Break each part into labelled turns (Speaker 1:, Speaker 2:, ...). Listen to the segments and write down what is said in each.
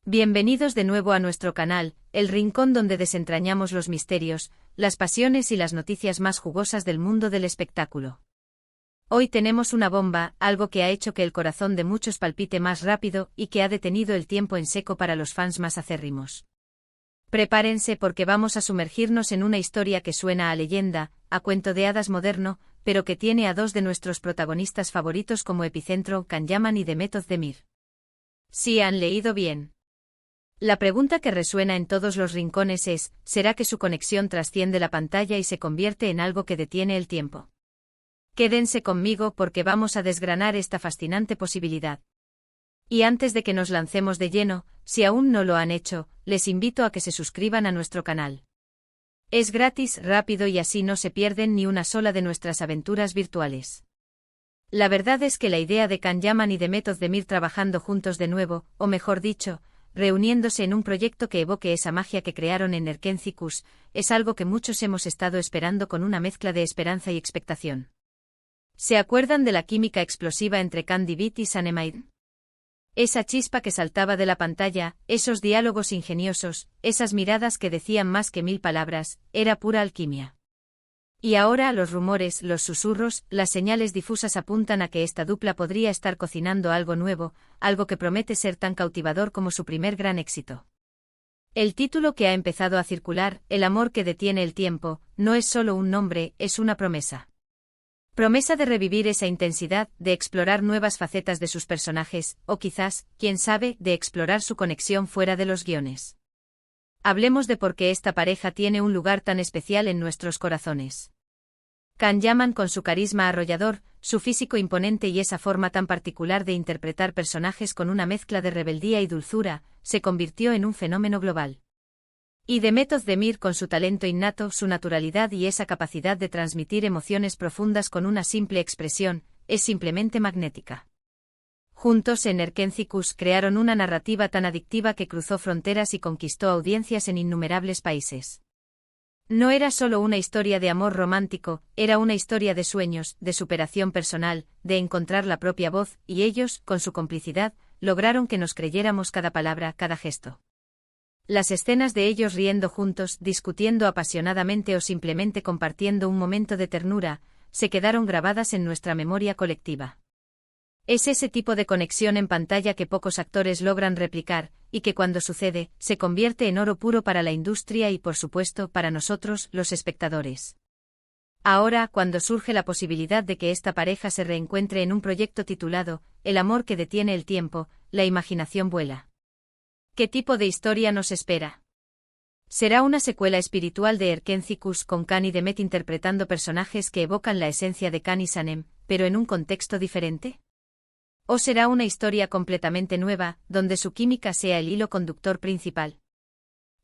Speaker 1: Bienvenidos de nuevo a nuestro canal, el rincón donde desentrañamos los misterios, las pasiones y las noticias más jugosas del mundo del espectáculo. Hoy tenemos una bomba, algo que ha hecho que el corazón de muchos palpite más rápido y que ha detenido el tiempo en seco para los fans más acérrimos. Prepárense porque vamos a sumergirnos en una historia que suena a leyenda, a cuento de hadas moderno, pero que tiene a dos de nuestros protagonistas favoritos como epicentro, Can Yaman y Demet Özdemir. ¿Sí han leído bien? La pregunta que resuena en todos los rincones es, ¿será que su conexión trasciende la pantalla y se convierte en algo que detiene el tiempo? Quédense conmigo porque vamos a desgranar esta fascinante posibilidad. Y antes de que nos lancemos de lleno, si aún no lo han hecho, les invito a que se suscriban a nuestro canal. Es gratis, rápido y así no se pierden ni una sola de nuestras aventuras virtuales. La verdad es que la idea de Can Yaman y Demet Özdemir trabajando juntos de nuevo, o mejor dicho, reuniéndose en un proyecto que evoque esa magia que crearon en Erkenci-Kuş, es algo que muchos hemos estado esperando con una mezcla de esperanza y expectación. ¿Se acuerdan de la química explosiva entre Can Divit y Sanemide? Esa chispa que saltaba de la pantalla, esos diálogos ingeniosos, esas miradas que decían más que 1000 palabras, era pura alquimia. Y ahora los rumores, los susurros, las señales difusas apuntan a que esta dupla podría estar cocinando algo nuevo, algo que promete ser tan cautivador como su primer gran éxito. El título que ha empezado a circular, El amor que detiene el tiempo, no es solo un nombre, es una promesa. Promesa de revivir esa intensidad, de explorar nuevas facetas de sus personajes, o quizás, quién sabe, de explorar su conexión fuera de los guiones. Hablemos de por qué esta pareja tiene un lugar tan especial en nuestros corazones. Can Yaman, con su carisma arrollador, su físico imponente y esa forma tan particular de interpretar personajes con una mezcla de rebeldía y dulzura, se convirtió en un fenómeno global. Y Demet Özdemir, con su talento innato, su naturalidad y esa capacidad de transmitir emociones profundas con una simple expresión, es simplemente magnética. Juntos en Erkenci-Kuş crearon una narrativa tan adictiva que cruzó fronteras y conquistó audiencias en innumerables países. No era solo una historia de amor romántico, era una historia de sueños, de superación personal, de encontrar la propia voz, y ellos, con su complicidad, lograron que nos creyéramos cada palabra, cada gesto. Las escenas de ellos riendo juntos, discutiendo apasionadamente o simplemente compartiendo un momento de ternura, se quedaron grabadas en nuestra memoria colectiva. Es ese tipo de conexión en pantalla que pocos actores logran replicar, y que cuando sucede, se convierte en oro puro para la industria y por supuesto para nosotros, los espectadores. Ahora, cuando surge la posibilidad de que esta pareja se reencuentre en un proyecto titulado, El amor que detiene el tiempo, la imaginación vuela. ¿Qué tipo de historia nos espera? ¿Será una secuela espiritual de Erkenci-Kuş con Can y Demet interpretando personajes que evocan la esencia de Can y Sanem, pero en un contexto diferente? ¿O será una historia completamente nueva, donde su química sea el hilo conductor principal?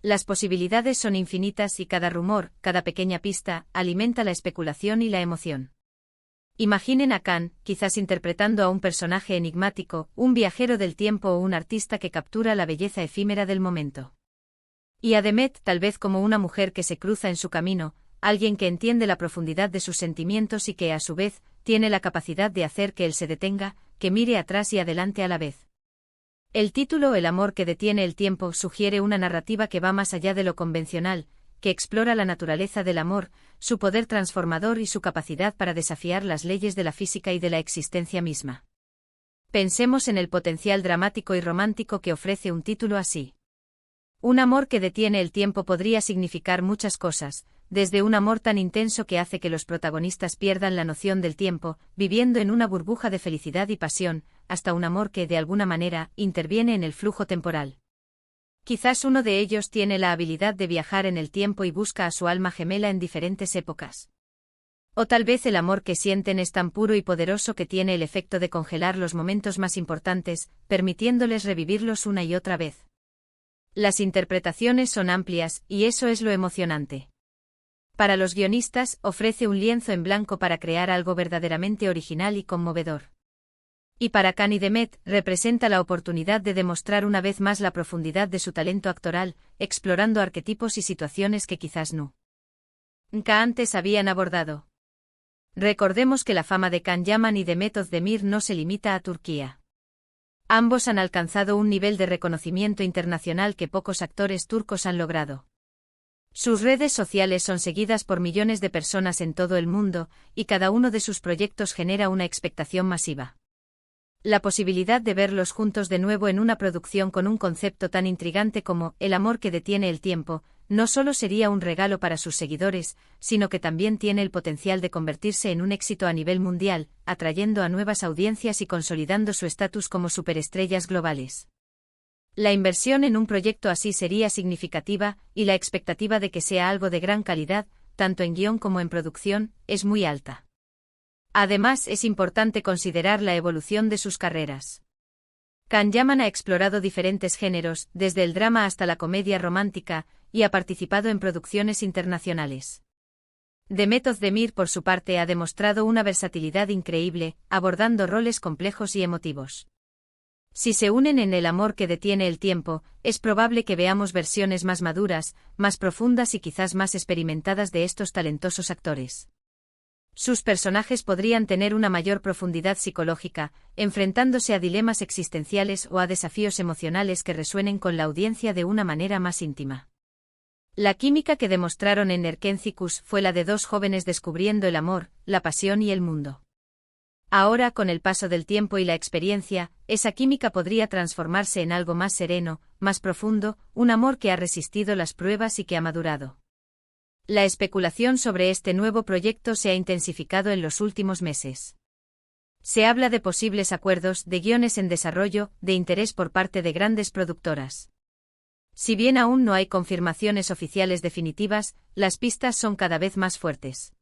Speaker 1: Las posibilidades son infinitas y cada rumor, cada pequeña pista, alimenta la especulación y la emoción. Imaginen a Can, quizás interpretando a un personaje enigmático, un viajero del tiempo o un artista que captura la belleza efímera del momento. Y a Demet tal vez como una mujer que se cruza en su camino, alguien que entiende la profundidad de sus sentimientos y que, a su vez, tiene la capacidad de hacer que él se detenga, que mire atrás y adelante a la vez. El título El amor que detiene el tiempo sugiere una narrativa que va más allá de lo convencional, que explora la naturaleza del amor, su poder transformador y su capacidad para desafiar las leyes de la física y de la existencia misma. Pensemos en el potencial dramático y romántico que ofrece un título así. Un amor que detiene el tiempo podría significar muchas cosas, desde un amor tan intenso que hace que los protagonistas pierdan la noción del tiempo, viviendo en una burbuja de felicidad y pasión, hasta un amor que, de alguna manera, interviene en el flujo temporal. Quizás uno de ellos tiene la habilidad de viajar en el tiempo y busca a su alma gemela en diferentes épocas. O tal vez el amor que sienten es tan puro y poderoso que tiene el efecto de congelar los momentos más importantes, permitiéndoles revivirlos una y otra vez. Las interpretaciones son amplias, y eso es lo emocionante. Para los guionistas, ofrece un lienzo en blanco para crear algo verdaderamente original y conmovedor. Y para Can y Demet, representa la oportunidad de demostrar una vez más la profundidad de su talento actoral, explorando arquetipos y situaciones que quizás nunca antes habían abordado. Recordemos que la fama de Can Yaman y Demet Özdemir no se limita a Turquía. Ambos han alcanzado un nivel de reconocimiento internacional que pocos actores turcos han logrado. Sus redes sociales son seguidas por millones de personas en todo el mundo, y cada uno de sus proyectos genera una expectación masiva. La posibilidad de verlos juntos de nuevo en una producción con un concepto tan intrigante como El amor que detiene el tiempo, no solo sería un regalo para sus seguidores, sino que también tiene el potencial de convertirse en un éxito a nivel mundial, atrayendo a nuevas audiencias y consolidando su estatus como superestrellas globales. La inversión en un proyecto así sería significativa, y la expectativa de que sea algo de gran calidad, tanto en guión como en producción, es muy alta. Además, es importante considerar la evolución de sus carreras. Can Yaman ha explorado diferentes géneros, desde el drama hasta la comedia romántica, y ha participado en producciones internacionales. Demet Özdemir, por su parte, ha demostrado una versatilidad increíble, abordando roles complejos y emotivos. Si se unen en El amor que detiene el tiempo, es probable que veamos versiones más maduras, más profundas y quizás más experimentadas de estos talentosos actores. Sus personajes podrían tener una mayor profundidad psicológica, enfrentándose a dilemas existenciales o a desafíos emocionales que resuenen con la audiencia de una manera más íntima. La química que demostraron en Erkencikus fue la de dos jóvenes descubriendo el amor, la pasión y el mundo. Ahora, con el paso del tiempo y la experiencia, esa química podría transformarse en algo más sereno, más profundo, un amor que ha resistido las pruebas y que ha madurado. La especulación sobre este nuevo proyecto se ha intensificado en los últimos meses. Se habla de posibles acuerdos, de guiones en desarrollo, de interés por parte de grandes productoras. Si bien aún no hay confirmaciones oficiales definitivas, las pistas son cada vez más fuertes.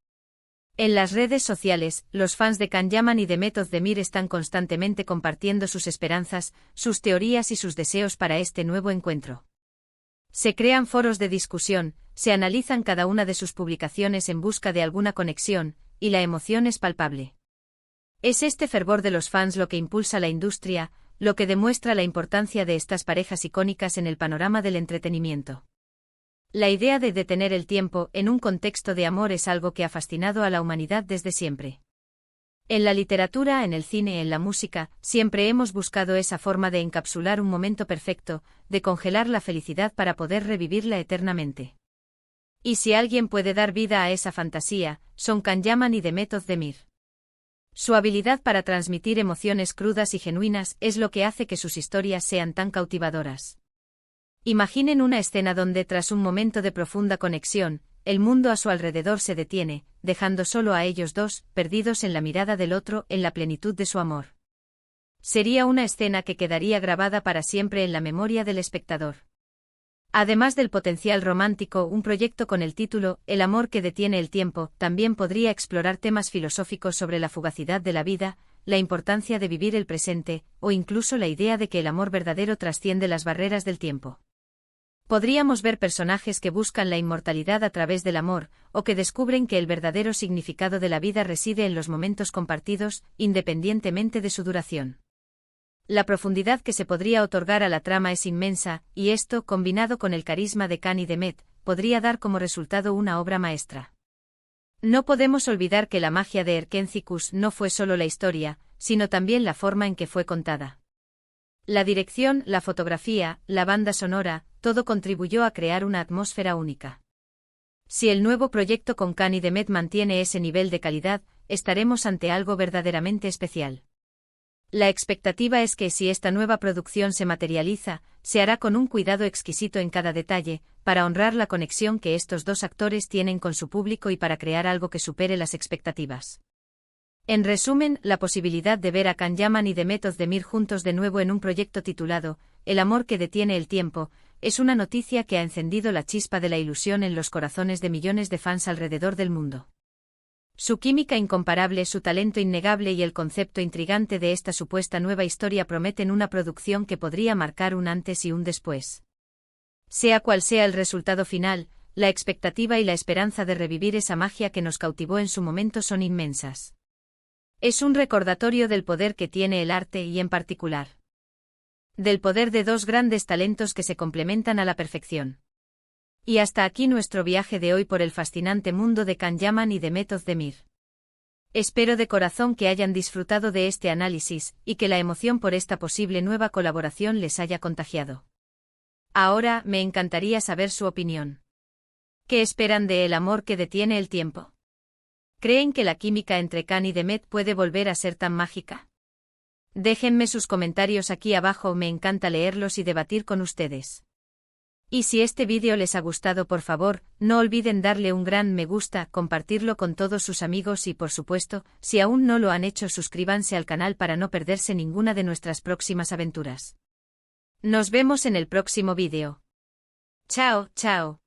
Speaker 1: En las redes sociales, los fans de Can Yaman y Demet Özdemir están constantemente compartiendo sus esperanzas, sus teorías y sus deseos para este nuevo encuentro. Se crean foros de discusión, se analizan cada una de sus publicaciones en busca de alguna conexión, y la emoción es palpable. Es este fervor de los fans lo que impulsa la industria, lo que demuestra la importancia de estas parejas icónicas en el panorama del entretenimiento. La idea de detener el tiempo en un contexto de amor es algo que ha fascinado a la humanidad desde siempre. En la literatura, en el cine, en la música, siempre hemos buscado esa forma de encapsular un momento perfecto, de congelar la felicidad para poder revivirla eternamente. Y si alguien puede dar vida a esa fantasía, son Can Yaman y Demet Özdemir. Su habilidad para transmitir emociones crudas y genuinas es lo que hace que sus historias sean tan cautivadoras. Imaginen una escena donde, tras un momento de profunda conexión, el mundo a su alrededor se detiene, dejando solo a ellos dos, perdidos en la mirada del otro, en la plenitud de su amor. Sería una escena que quedaría grabada para siempre en la memoria del espectador. Además del potencial romántico, un proyecto con el título El amor que detiene el tiempo también podría explorar temas filosóficos sobre la fugacidad de la vida, la importancia de vivir el presente, o incluso la idea de que el amor verdadero trasciende las barreras del tiempo. Podríamos ver personajes que buscan la inmortalidad a través del amor, o que descubren que el verdadero significado de la vida reside en los momentos compartidos, independientemente de su duración. La profundidad que se podría otorgar a la trama es inmensa, y esto, combinado con el carisma de Can y Demet, podría dar como resultado una obra maestra. No podemos olvidar que la magia de Erkencikus no fue solo la historia, sino también la forma en que fue contada. La dirección, la fotografía, la banda sonora, todo contribuyó a crear una atmósfera única. Si el nuevo proyecto con Can y Demet mantiene ese nivel de calidad, estaremos ante algo verdaderamente especial. La expectativa es que si esta nueva producción se materializa, se hará con un cuidado exquisito en cada detalle, para honrar la conexión que estos dos actores tienen con su público y para crear algo que supere las expectativas. En resumen, la posibilidad de ver a Can Yaman y Demet Özdemir juntos de nuevo en un proyecto titulado El amor que detiene el tiempo, es una noticia que ha encendido la chispa de la ilusión en los corazones de millones de fans alrededor del mundo. Su química incomparable, su talento innegable y el concepto intrigante de esta supuesta nueva historia prometen una producción que podría marcar un antes y un después. Sea cual sea el resultado final, la expectativa y la esperanza de revivir esa magia que nos cautivó en su momento son inmensas. Es un recordatorio del poder que tiene el arte y, en particular, del poder de dos grandes talentos que se complementan a la perfección. Y hasta aquí nuestro viaje de hoy por el fascinante mundo de Can Yaman y Demet Özdemir. Espero de corazón que hayan disfrutado de este análisis, y que la emoción por esta posible nueva colaboración les haya contagiado. Ahora, me encantaría saber su opinión. ¿Qué esperan de El amor que detiene el tiempo? ¿Creen que la química entre Khan y Demet puede volver a ser tan mágica? Déjenme sus comentarios aquí abajo, me encanta leerlos y debatir con ustedes. Y si este vídeo les ha gustado, por favor, no olviden darle un gran me gusta, compartirlo con todos sus amigos y, por supuesto, si aún no lo han hecho, suscríbanse al canal para no perderse ninguna de nuestras próximas aventuras. Nos vemos en el próximo vídeo. Chao, chao.